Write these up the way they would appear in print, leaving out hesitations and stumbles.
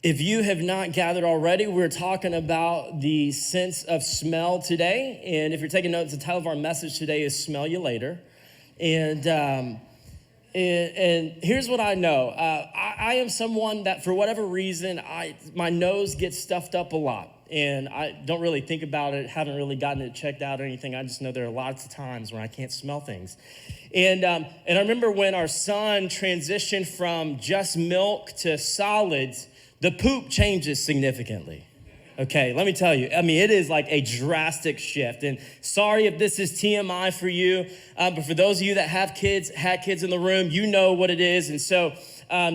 If you have not gathered already, we're talking about the sense of smell today. And if you're taking notes, the title of our message today is Smell You Later. And here's what I know. I am someone that for whatever reason, my nose gets stuffed up a lot. And I don't really think about it, haven't really gotten it checked out or anything. I just know there are lots of times when I can't smell things. And I remember when our son transitioned from just milk to solids, the poop changes significantly. Okay, let me tell you. I mean, it is like a drastic shift. And sorry if this is TMI for you, but for those of you that have kids, had kids in the room, you know what it is. And so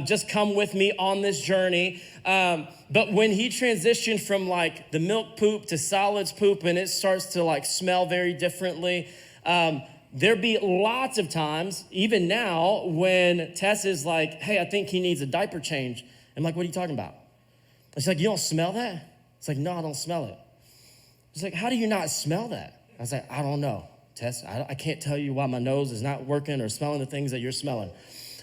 just come with me on this journey. But when he transitioned from like the milk poop to solids poop, and it starts to like smell very differently, there be lots of times, even now, when Tess is like, hey, I think he needs a diaper change. I'm like, what are you talking about? She's like, you don't smell that? It's like, no, I don't smell it. She's like, how do you not smell that? I was like, I don't know, Tess. I can't tell you why my nose is not working or smelling the things that you're smelling.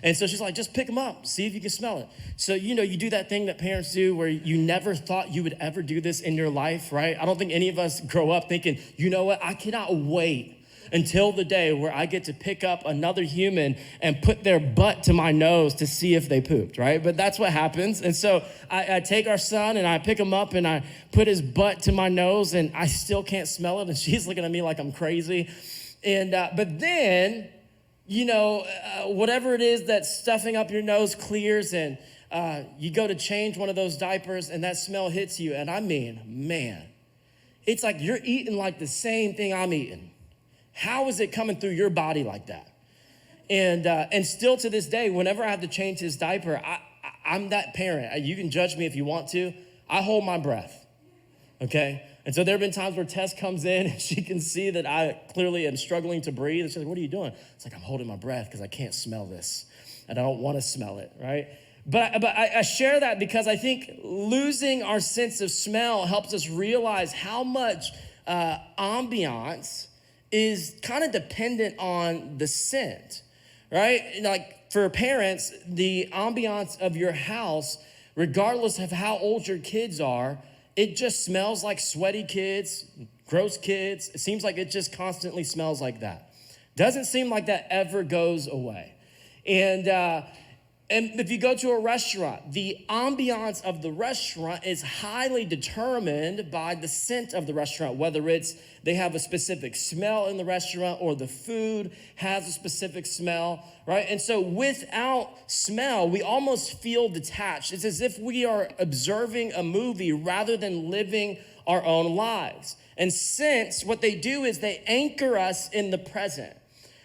And so she's like, just pick them up, see if you can smell it. So, you do that thing that parents do where you never thought you would ever do this in your life, right? I don't think any of us grow up thinking, you know what, I cannot wait until the day where I get to pick up another human and put their butt to my nose to see if they pooped, right? But that's what happens. And so I take our son and I pick him up and I put his butt to my nose and I still can't smell it. And she's looking at me like I'm crazy. And but then, whatever it is that's stuffing up your nose clears and you go to change one of those diapers and that smell hits you. And I mean, man, it's like you're eating like the same thing I'm eating. How is it coming through your body like that? And still to this day, whenever I have to change his diaper, I'm that parent. You can judge me if you want to. I hold my breath, okay? And so there have been times where Tess comes in and she can see that I clearly am struggling to breathe. And she's like, what are you doing? It's like, I'm holding my breath because I can't smell this. And I don't want to smell it, right? But I share that because I think losing our sense of smell helps us realize how much ambiance is kind of dependent on the scent, right? Like for parents, the ambiance of your house, regardless of how old your kids are, it just smells like sweaty kids, gross kids. It seems like it just constantly smells like that. Doesn't seem like that ever goes away. And if you go to a restaurant, the ambiance of the restaurant is highly determined by the scent of the restaurant, whether it's they have a specific smell in the restaurant or the food has a specific smell, right? And so without smell, we almost feel detached. It's as if we are observing a movie rather than living our own lives. And scents, what they do is they anchor us in the present.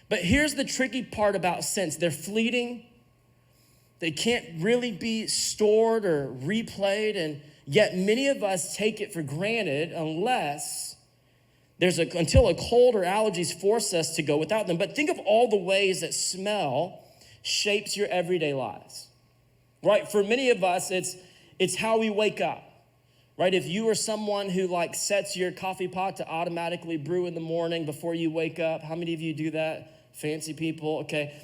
But here's the tricky part about scents. They're fleeting. They can't really be stored or replayed, and yet many of us take it for granted until a cold or allergies force us to go without them. But think of all the ways that smell shapes your everyday lives, right? For many of us, it's how we wake up, right? If you are someone who like sets your coffee pot to automatically brew in the morning before you wake up, how many of you do that? Fancy people, okay.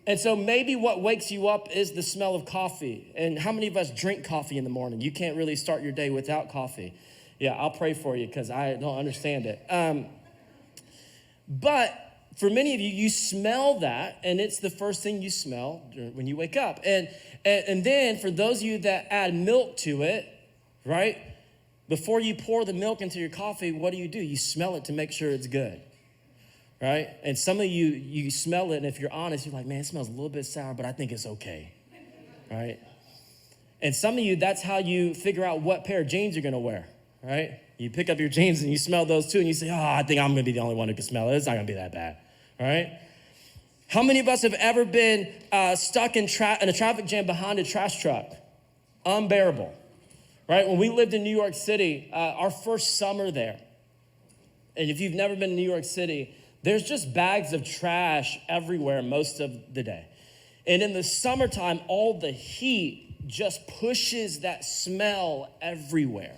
And so maybe what wakes you up is the smell of coffee. And how many of us drink coffee in the morning? You can't really start your day without coffee. Yeah, I'll pray for you because I don't understand it. But for many of you, you smell that, and it's the first thing you smell when you wake up. And then for those of you that add milk to it, right? Before you pour the milk into your coffee, what do? You smell it to make sure it's good. Right? And some of you smell it, and if you're honest, you're like, man, it smells a little bit sour, but I think it's okay, right? And some of you, that's how you figure out what pair of jeans you're gonna wear, right? You pick up your jeans and you smell those too, and you say, I think I'm gonna be the only one who can smell it. It's not gonna be that bad, all right? How many of us have ever been stuck in a traffic jam behind a trash truck? Unbearable, right? When we lived in New York City, our first summer there, and if you've never been to New York City, there's just bags of trash everywhere most of the day. And in the summertime, all the heat just pushes that smell everywhere,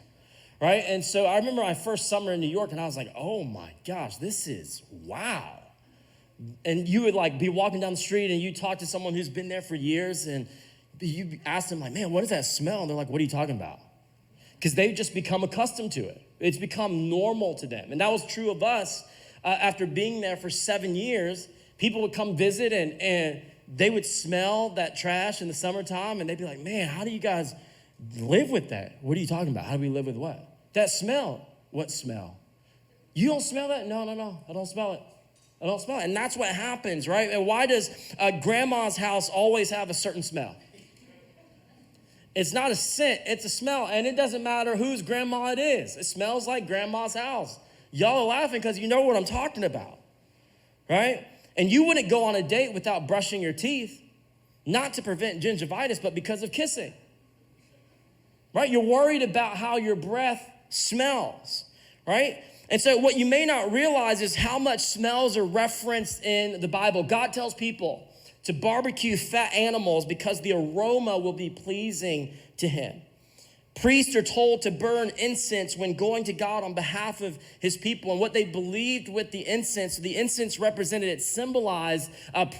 right? And so I remember my first summer in New York, and I was like, oh my gosh, this is wow. And you would like be walking down the street, and you talk to someone who's been there for years, and you ask them like, man, what does that smell? And they're like, what are you talking about? Because they've just become accustomed to it. It's become normal to them. And that was true of us after being there for 7 years. People would come visit and they would smell that trash in the summertime and they'd be like, man, how do you guys live with that? What are you talking about? How do we live with what? That smell. What smell? You don't smell that? No, I don't smell it. I don't smell it. And that's what happens, right? And why does grandma's house always have a certain smell? It's not a scent, it's a smell. And it doesn't matter whose grandma it is. It smells like grandma's house. Y'all are laughing because you know what I'm talking about, right? And you wouldn't go on a date without brushing your teeth, not to prevent gingivitis, but because of kissing, right? You're worried about how your breath smells, right? And so what you may not realize is how much smells are referenced in the Bible. God tells people to barbecue fat animals because the aroma will be pleasing to him. Priests are told to burn incense when going to God on behalf of his people. And what they believed with the incense represented, it symbolized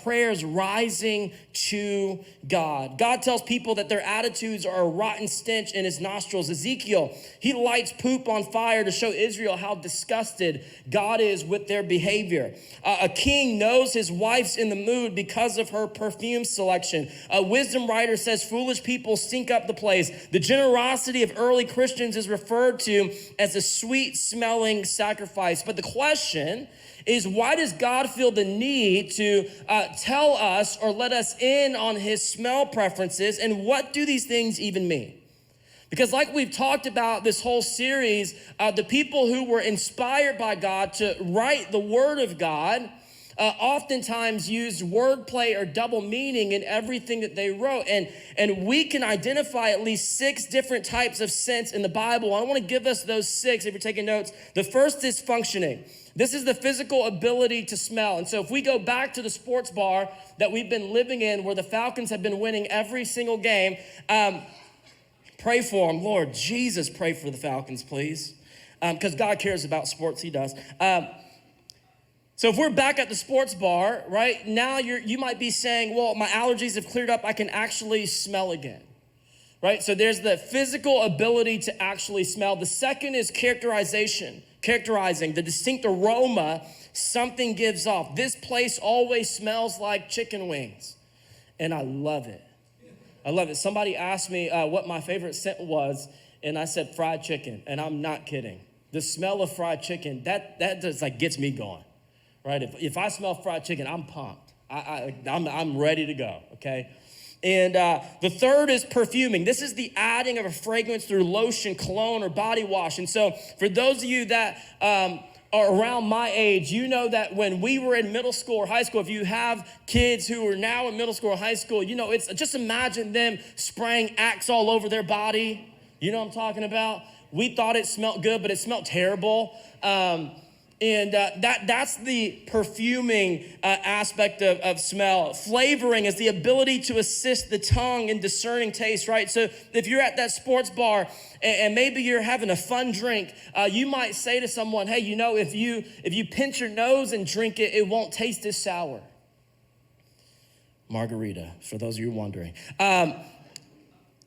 prayers rising to God. God tells people that their attitudes are a rotten stench in his nostrils. Ezekiel, he lights poop on fire to show Israel how disgusted God is with their behavior. A king knows his wife's in the mood because of her perfume selection. A wisdom writer says foolish people stink up the place. The generosity of early Christians is referred to as a sweet smelling sacrifice. But the question is, why does God feel the need to tell us or let us in on his smell preferences? And what do these things even mean? Because like we've talked about this whole series, the people who were inspired by God to write the word of God oftentimes used wordplay or double meaning in everything that they wrote. And we can identify at least 6 different types of scents in the Bible. I want to give us those 6 if you're taking notes. The first is functioning. This is the physical ability to smell. And so if we go back to the sports bar that we've been living in where the Falcons have been winning every single game, pray for them. Lord Jesus, pray for the Falcons, please. Because God cares about sports, he does. So if we're back at the sports bar, right, now you might be saying, well, my allergies have cleared up. I can actually smell again, right? So there's the physical ability to actually smell. The second is characterizing the distinct aroma something gives off. This place always smells like chicken wings, and I love it. I love it. Somebody asked me what my favorite scent was, and I said fried chicken, and I'm not kidding. The smell of fried chicken, that just like gets me going. Right? If I smell fried chicken, I'm pumped. I'm ready to go, okay? And the third is perfuming. This is the adding of a fragrance through lotion, cologne, or body wash. And so for those of you that are around my age, you know that when we were in middle school or high school, if you have kids who are now in middle school or high school, you know, it's just imagine them spraying Axe all over their body. You know what I'm talking about? We thought it smelled good, but it smelled terrible. And that's the perfuming aspect of smell. Flavoring is the ability to assist the tongue in discerning taste, right? So if you're at that sports bar and maybe you're having a fun drink, you might say to someone, hey, you know, if you pinch your nose and drink it, it won't taste as sour. Margarita, for those of you wondering.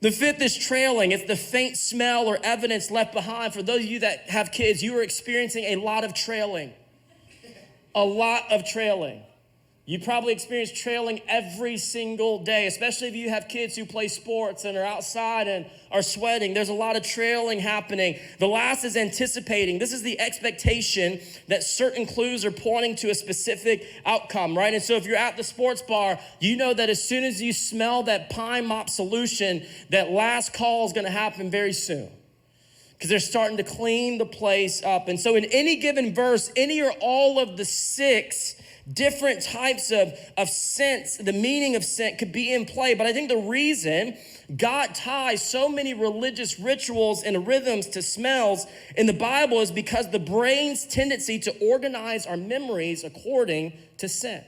The fifth is trailing. It's the faint smell or evidence left behind. For those of you that have kids, you are experiencing a lot of trailing. A lot of trailing. You probably experience trailing every single day, especially if you have kids who play sports and are outside and are sweating. There's a lot of trailing happening. The last is anticipating. This is the expectation that certain clues are pointing to a specific outcome, right? And so if you're at the sports bar, you know that as soon as you smell that Pine Mop solution, that last call is going to happen very soon, because they're starting to clean the place up. And so in any given verse, any or all of the 6 different types of scents, the meaning of scent could be in play. But I think the reason God ties so many religious rituals and rhythms to smells in the Bible is because the brain's tendency to organize our memories according to scent.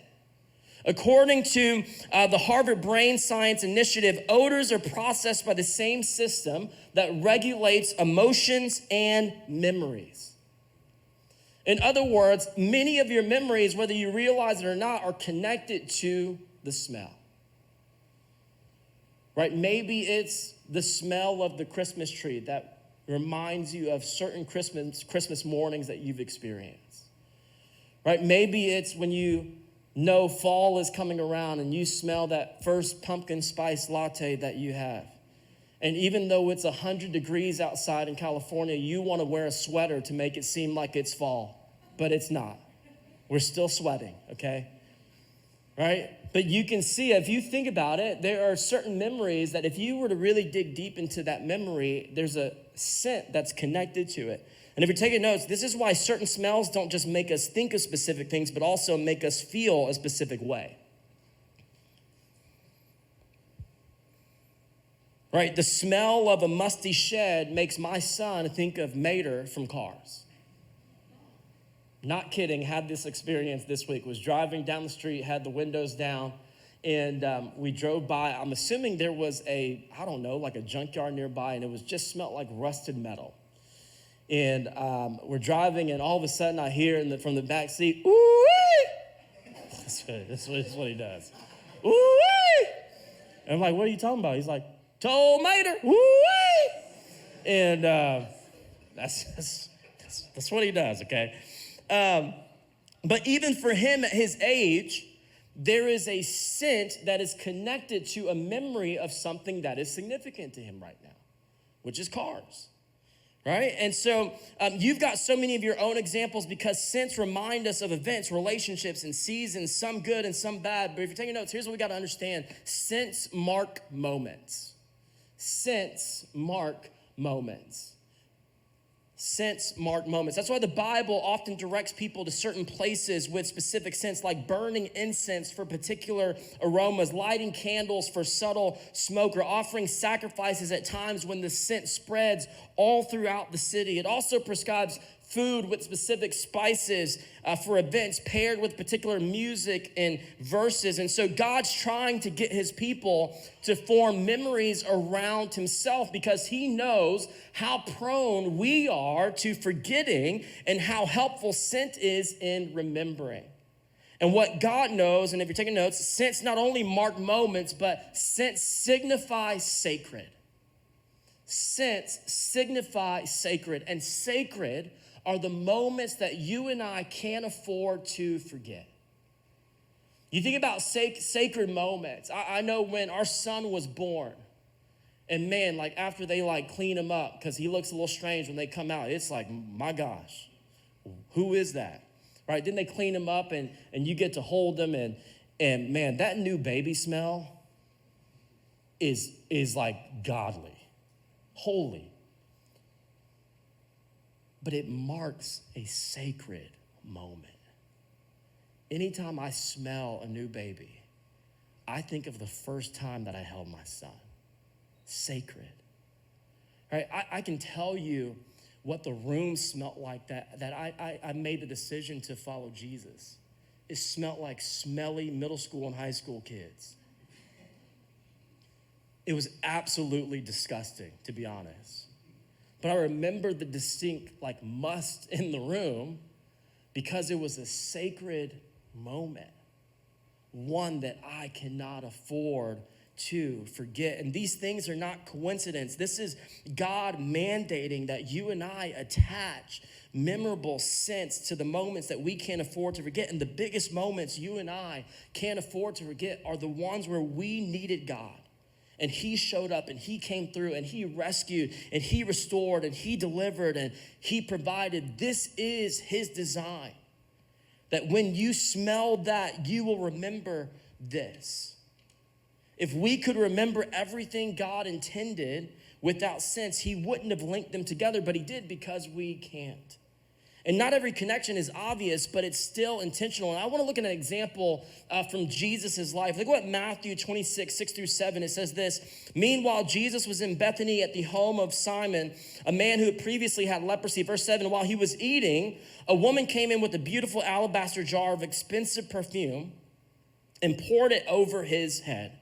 According to the Harvard Brain Science Initiative, odors are processed by the same system that regulates emotions and memories. In other words, many of your memories, whether you realize it or not, are connected to the smell. right? Maybe it's the smell of the Christmas tree that reminds you of certain Christmas mornings that you've experienced, right? Maybe it's when you know fall is coming around and you smell that first pumpkin spice latte that you have. And even though it's 100 degrees outside in California, you want to wear a sweater to make it seem like it's fall, but it's not. We're still sweating, okay? Right? But you can see, if you think about it, there are certain memories that if you were to really dig deep into that memory, there's a scent that's connected to it. And if you're taking notes, this is why certain smells don't just make us think of specific things, but also make us feel a specific way. Right? The smell of a musty shed makes my son think of Mater from Cars. Not kidding, had this experience this week. Was driving down the street, had the windows down, and we drove by. I'm assuming there was like a junkyard nearby, and it was just smelled like rusted metal. And we're driving, and all of a sudden I hear from the back seat, ooh-wee! That's what he does. Ooh-wee! And I'm like, what are you talking about? He's like, told Mater, ooh-wee! And that's what he does, okay? But even for him at his age, there is a scent that is connected to a memory of something that is significant to him right now, which is cars, right? And so you've got so many of your own examples because scents remind us of events, relationships, and seasons, some good and some bad. But if you're taking notes, here's what we got to understand. Scents mark moments. Scents mark moments. Scents mark moments. That's why the Bible often directs people to certain places with specific scents, like burning incense for particular aromas, lighting candles for subtle smoke, or offering sacrifices at times when the scent spreads all throughout the city. It also prescribes food with specific spices for events paired with particular music and verses. And so God's trying to get his people to form memories around himself because he knows how prone we are to forgetting and how helpful scent is in remembering. And what God knows, and if you're taking notes, scents not only mark moments, but scents signify sacred. Scents signify sacred, and sacred are the moments that you and I can't afford to forget. You think about sacred moments. I know when our son was born, and man, like after they like clean him up, because he looks a little strange when they come out, it's like, my gosh, who is that? Right? Then they clean him up and you get to hold them, and man, that new baby smell is like godly, holy. But it marks a sacred moment. Anytime I smell a new baby, I think of the first time that I held my son. Sacred. Right? I can tell you what the room smelled like that I made the decision to follow Jesus. It smelled like smelly middle school and high school kids. It was absolutely disgusting, to be honest. But I remember the distinct must in the room because it was a sacred moment, one that I cannot afford to forget. And these things are not coincidence. This is God mandating that you and I attach memorable scents to the moments that we can't afford to forget. And the biggest moments you and I can't afford to forget are the ones where we needed God. And he showed up and he came through and he rescued and he restored and he delivered and he provided. This is his design. That when you smell that, you will remember this. If we could remember everything God intended without sense, he wouldn't have linked them together, but he did because we can't. And not every connection is obvious, but it's still intentional. And I want to look at an example from Jesus' life. Look what Matthew 26, 6-7, it says this. Meanwhile, Jesus was in Bethany at the home of Simon, a man who had previously had leprosy. Verse 7, while he was eating, a woman came in with a beautiful alabaster jar of expensive perfume and poured it over his head.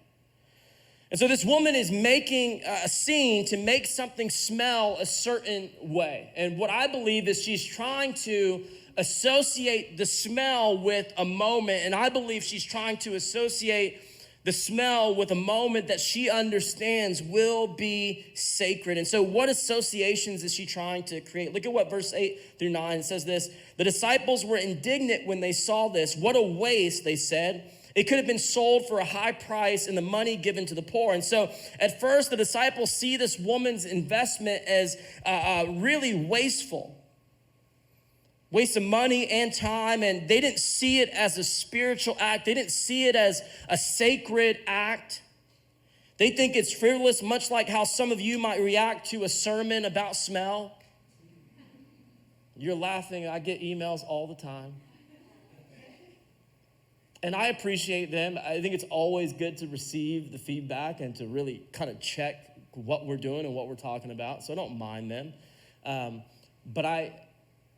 And so this woman is making a scene to make something smell a certain way. And what I believe is she's trying to associate the smell with a moment. And I believe she's trying to associate The smell with a moment that she understands will be sacred. And so what associations is she trying to create? Look at what verse 8 through 9 says this. The disciples were indignant when they saw this. What a waste, they said. It could have been sold for a high price and the money given to the poor. And so at first the disciples see this woman's investment as really wasteful. Waste of money and time, and they didn't see it as a spiritual act. They didn't see it as a sacred act. They think it's frivolous, much like how some of you might react to a sermon about smell. You're laughing. I get emails all the time. And I appreciate them. I think it's always good to receive the feedback and to really kind of check what we're doing and what we're talking about. So I don't mind them. But I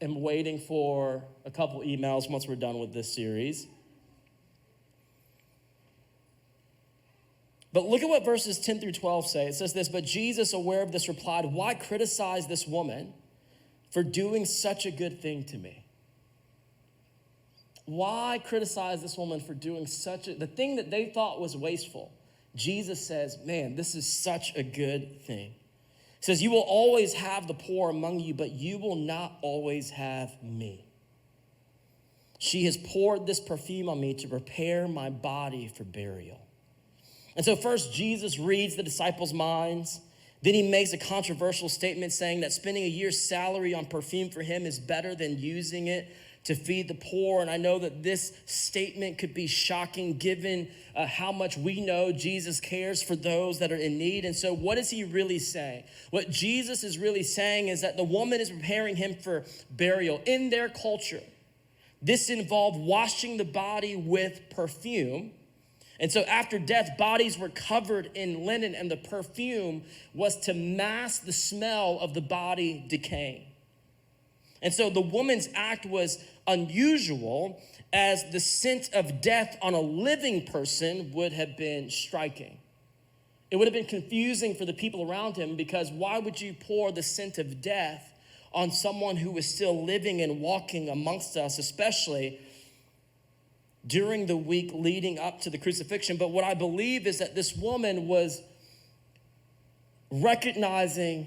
am waiting for a couple emails once we're done with this series. But look at what verses 10 through 12 say. It says this, but Jesus, aware of this, replied, why criticize this woman for doing such a good thing to me? Why criticize this woman for doing the thing that they thought was wasteful? Jesus says, man, this is such a good thing. It says, you will always have the poor among you, but you will not always have me. She has poured this perfume on me to prepare my body for burial. And so first, Jesus reads the disciples' minds. Then he makes a controversial statement saying that spending a year's salary on perfume for him is better than using it to feed the poor. And I know that this statement could be shocking given how much we know Jesus cares for those that are in need. And so what is he really saying? What Jesus is really saying is that the woman is preparing him for burial. In their culture, this involved washing the body with perfume. And so after death, bodies were covered in linen, and the perfume was to mask the smell of the body decaying. And so the woman's act was unusual, as the scent of death on a living person would have been striking. It would have been confusing for the people around him, because why would you pour the scent of death on someone who was still living and walking amongst us, especially during the week leading up to the crucifixion? But what I believe is that this woman was recognizing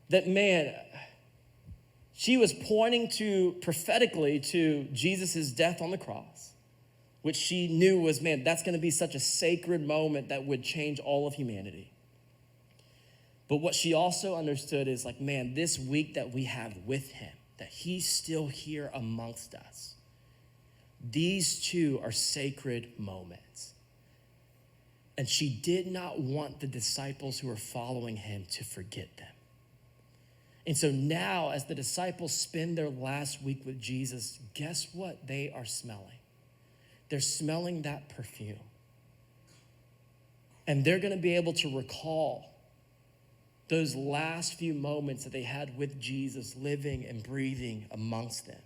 that, man, she was pointing to prophetically to Jesus' death on the cross, which she knew was, man, that's going to be such a sacred moment that would change all of humanity. But what she also understood is like, man, this week that we have with him, that he's still here amongst us, these two are sacred moments. And she did not want the disciples who were following him to forget them. And so now, as the disciples spend their last week with Jesus, guess what they are smelling? They're smelling that perfume. And they're going to be able to recall those last few moments that they had with Jesus living and breathing amongst them.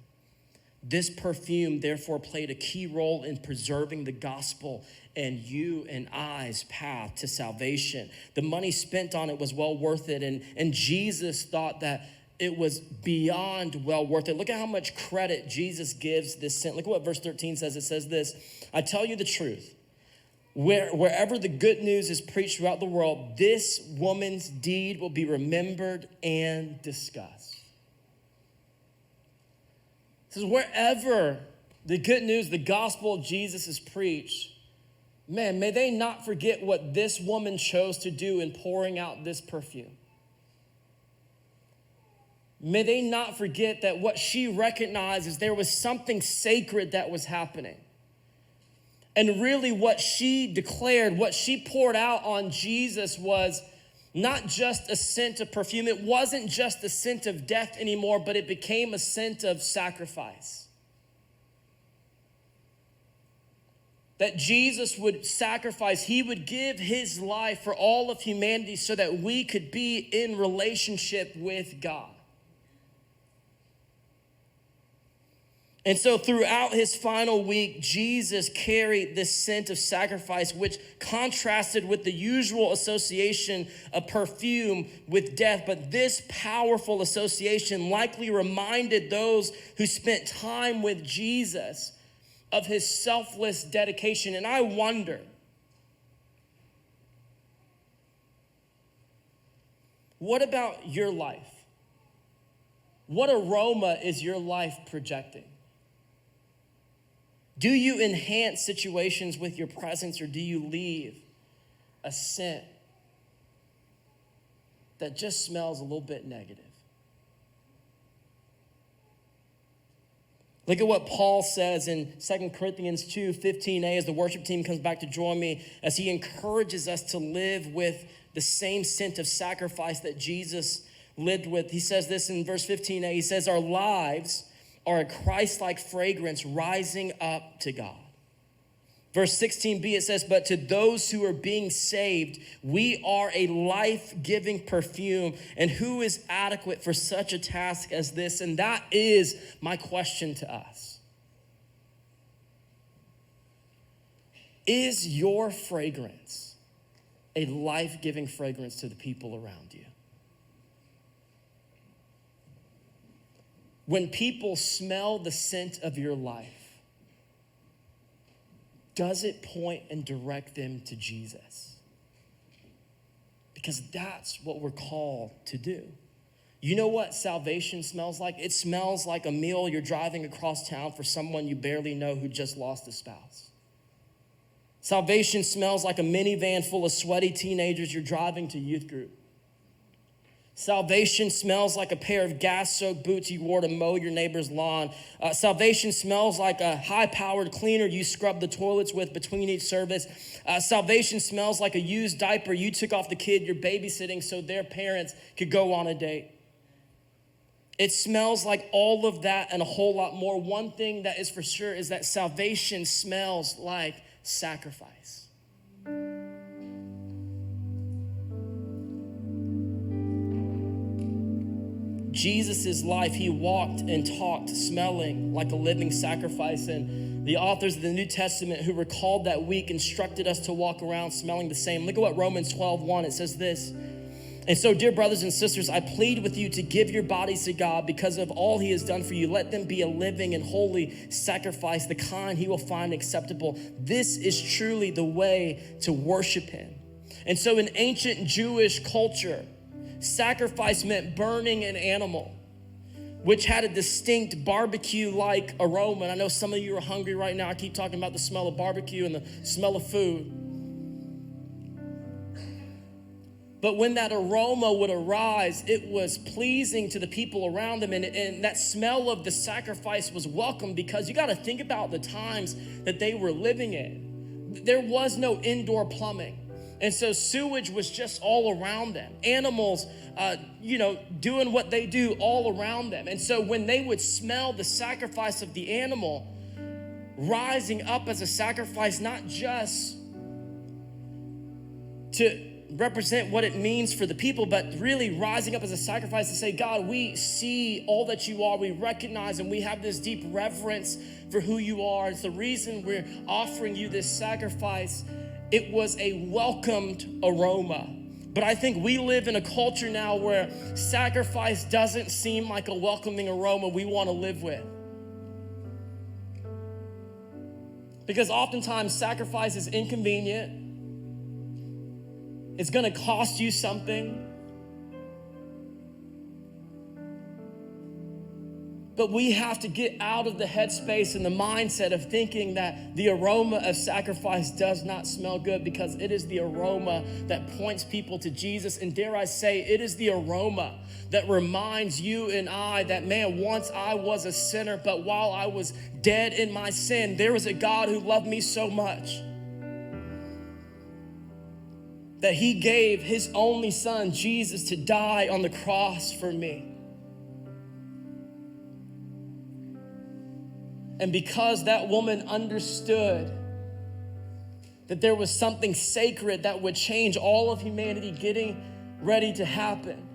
This perfume, therefore, played a key role in preserving the gospel and you and I's path to salvation. The money spent on it was well worth it, and Jesus thought that it was beyond well worth it. Look at how much credit Jesus gives this scent. Look at what verse 13 says. It says this, I tell you the truth, wherever the good news is preached throughout the world, this woman's deed will be remembered and discussed. It says, wherever the good news, the gospel of Jesus is preached, man, may they not forget what this woman chose to do in pouring out this perfume. May they not forget that what she recognized is there was something sacred that was happening. And really what she declared, what she poured out on Jesus was not just a scent of perfume. It wasn't just a scent of death anymore, but it became a scent of sacrifice. That Jesus would sacrifice, he would give his life for all of humanity so that we could be in relationship with God. And so throughout his final week, Jesus carried this scent of sacrifice, which contrasted with the usual association of perfume with death. But this powerful association likely reminded those who spent time with Jesus of his selfless dedication. And I wonder, What about your life? What aroma is your life projecting? Do you enhance situations with your presence, or do you leave a scent that just smells a little bit negative? Look at what Paul says in 2 Corinthians 2:15a as the worship team comes back to join me, as he encourages us to live with the same scent of sacrifice that Jesus lived with. He says this in verse 15a. He says, our lives are a Christ-like fragrance rising up to God. Verse 16b, it says, but to those who are being saved, we are a life-giving perfume. And who is adequate for such a task as this? And that is my question to us. Is your fragrance a life-giving fragrance to the people around you? When people smell the scent of your life, does it point and direct them to Jesus? Because that's what we're called to do. You know what salvation smells like? It smells like a meal you're driving across town for someone you barely know who just lost a spouse. Salvation smells like a minivan full of sweaty teenagers you're driving to youth group. Salvation smells like a pair of gas-soaked boots you wore to mow your neighbor's lawn. Salvation smells like a high-powered cleaner you scrub the toilets with between each service. Salvation smells like a used diaper you took off the kid you're babysitting so their parents could go on a date. It smells like all of that and a whole lot more. One thing that is for sure is that salvation smells like sacrifice. Jesus' life, he walked and talked smelling like a living sacrifice. And the authors of the New Testament who were called that week instructed us to walk around smelling the same. Look at what Romans 12:1, it says this. And so, dear brothers and sisters, I plead with you to give your bodies to God because of all he has done for you. Let them be a living and holy sacrifice, the kind he will find acceptable. This is truly the way to worship him. And so in ancient Jewish culture, sacrifice meant burning an animal, which had a distinct barbecue-like aroma. And I know some of you are hungry right now. I keep talking about the smell of barbecue and the smell of food. But when that aroma would arise, it was pleasing to the people around them. And that smell of the sacrifice was welcome, because you got to think about the times that they were living in. There was no indoor plumbing. And so sewage was just all around them. Animals, doing what they do all around them. And so when they would smell the sacrifice of the animal rising up as a sacrifice, not just to represent what it means for the people, but really rising up as a sacrifice to say, God, we see all that you are. We recognize and we have this deep reverence for who you are. It's the reason we're offering you this sacrifice. It was a welcomed aroma. But I think we live in a culture now where sacrifice doesn't seem like a welcoming aroma we want to live with. Because oftentimes sacrifice is inconvenient. It's going to cost you something. But we have to get out of the headspace and the mindset of thinking that the aroma of sacrifice does not smell good, because it is the aroma that points people to Jesus. And dare I say, it is the aroma that reminds you and I that, man, once I was a sinner, but while I was dead in my sin, there was a God who loved me so much that he gave his only son, Jesus, to die on the cross for me. And because that woman understood that there was something sacred that would change all of humanity getting ready to happen,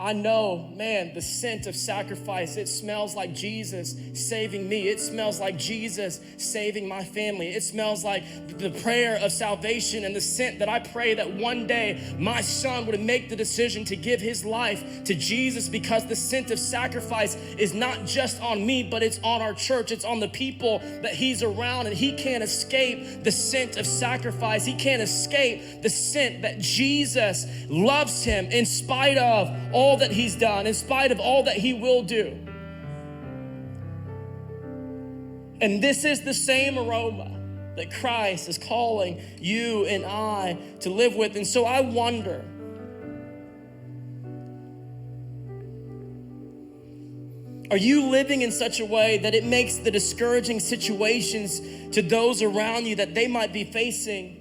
I know, man, the scent of sacrifice, it smells like Jesus saving me. It smells like Jesus saving my family. It smells like the prayer of salvation and the scent that I pray that one day my son would make the decision to give his life to Jesus, because the scent of sacrifice is not just on me, but it's on our church. It's on the people that he's around, and he can't escape the scent of sacrifice. He can't escape the scent that Jesus loves him in spite of all that he's done, in spite of all that he will do. And this is the same aroma that Christ is calling you and I to live with. And so I wonder, are you living in such a way that it makes the discouraging situations to those around you that they might be facing?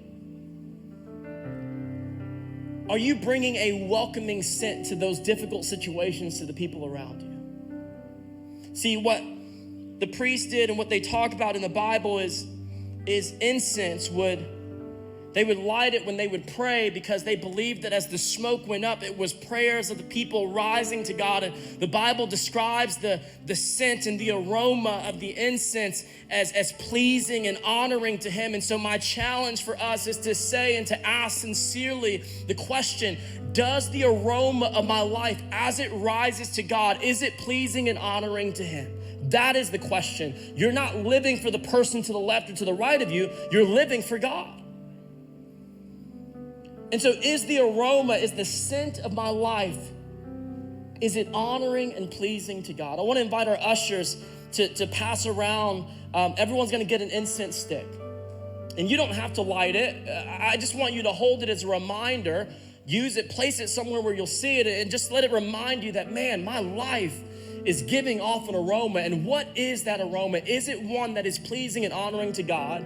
Are you bringing a welcoming scent to those difficult situations to the people around you? See, what the priest did and what they talk about in the Bible is incense they would light it when they would pray, because they believed that as the smoke went up, it was prayers of the people rising to God. And the Bible describes the scent and the aroma of the incense as pleasing and honoring to him. And so my challenge for us is to say and to ask sincerely the question, does the aroma of my life as it rises to God, is it pleasing and honoring to him? That is the question. You're not living for the person to the left or to the right of you. You're living for God. And so is the scent of my life, is it honoring and pleasing to God? I want to invite our ushers to pass around. Everyone's going to get an incense stick. And you don't have to light it. I just want you to hold it as a reminder. Use it, place it somewhere where you'll see it, and just let it remind you that, man, my life is giving off an aroma. And what is that aroma? Is it one that is pleasing and honoring to God?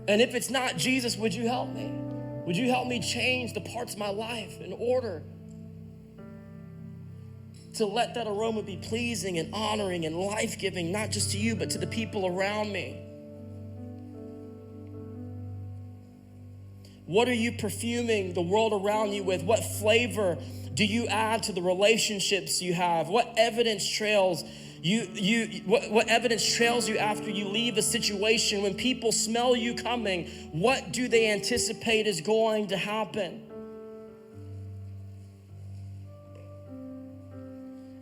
And if it's not, Jesus, would you help me? Would you help me change the parts of my life in order to let that aroma be pleasing and honoring and life-giving, not just to you, but to the people around me? What are you perfuming the world around you with? What flavor do you add to the relationships you have? What evidence trails what evidence trails you after you leave a situation? When people smell you coming, what do they anticipate is going to happen?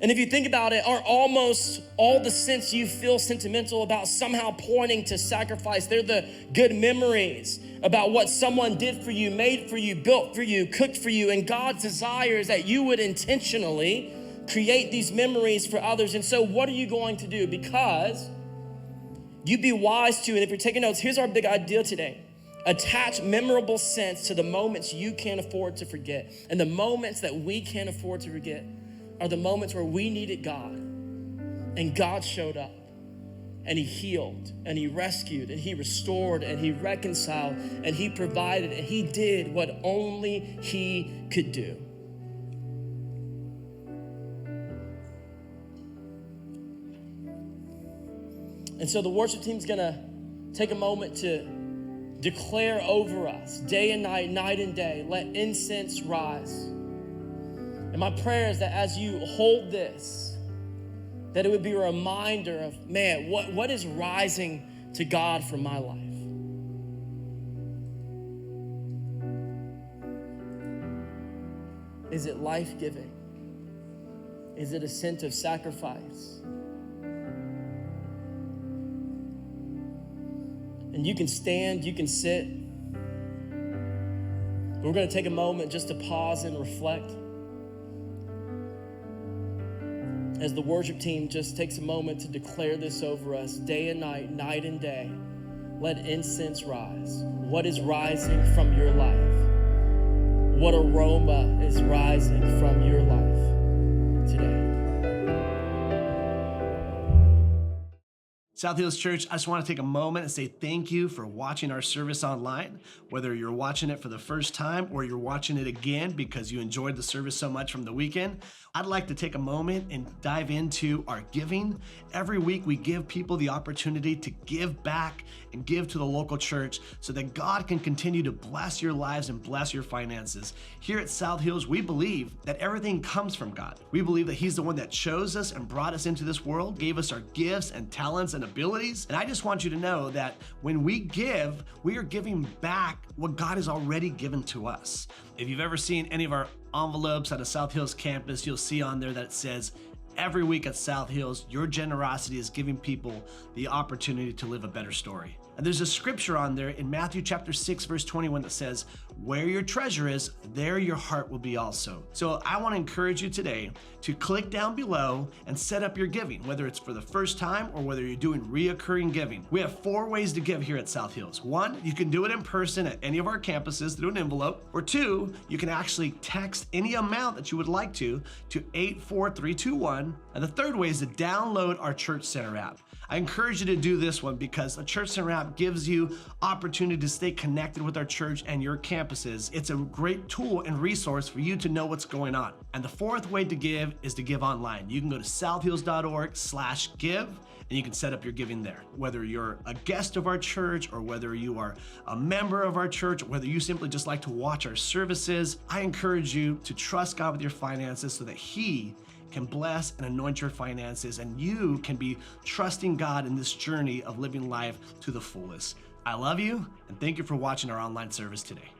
And if you think about it, are almost all the scents you feel sentimental about somehow pointing to sacrifice? They're the good memories about what someone did for you, made for you, built for you, cooked for you. And God's desire is that you would intentionally create these memories for others. And so what are you going to do? Because you be wise to, and if you're taking notes, here's our big idea today. Attach memorable scents to the moments you can't afford to forget. And the moments that we can't afford to forget are the moments where we needed God. And God showed up. And he healed, and he rescued, and he restored, and he reconciled, and he provided, and he did what only he could do. And so the worship team's gonna take a moment to declare over us, day and night, night and day, let incense rise. And my prayer is that as you hold this, that it would be a reminder of, man, what is rising to God from my life? Is it life-giving? Is it a scent of sacrifice? And you can stand, you can sit. We're going to take a moment just to pause and reflect. As the worship team just takes a moment to declare this over us, day and night, night and day, let incense rise. What is rising from your life? What aroma is rising from your life today? South Hills Church, I just want to take a moment and say thank you for watching our service online. Whether you're watching it for the first time or you're watching it again because you enjoyed the service so much from the weekend, I'd like to take a moment and dive into our giving. Every week we give people the opportunity to give back and give to the local church so that God can continue to bless your lives and bless your finances. Here at South Hills, we believe that everything comes from God. We believe that He's the one that chose us and brought us into this world, gave us our gifts and talents and abilities. And I just want you to know that when we give, we are giving back what God has already given to us. If you've ever seen any of our envelopes at a South Hills campus, you'll see on there that it says, every week at South Hills, your generosity is giving people the opportunity to live a better story. And there's a scripture on there in Matthew chapter 6, verse 21 that says, where your treasure is, there your heart will be also. So I want to encourage you today to click down below and set up your giving, whether it's for the first time or whether you're doing reoccurring giving. We have 4 ways to give here at South Hills. 1, you can do it in person at any of our campuses through an envelope. Or 2, you can actually text any amount that you would like to 84321. And the 3rd way is to download our Church Center app. I encourage you to do this one because the Church Center app gives you opportunity to stay connected with our church and your campuses. It's a great tool and resource for you to know what's going on. And the 4th way to give is to give online. You can go to southhills.org/give and you can set up your giving there. Whether you're a guest of our church or whether you are a member of our church, or whether you simply just like to watch our services, I encourage you to trust God with your finances so that He can bless and anoint your finances, and you can be trusting God in this journey of living life to the fullest. I love you, and thank you for watching our online service today.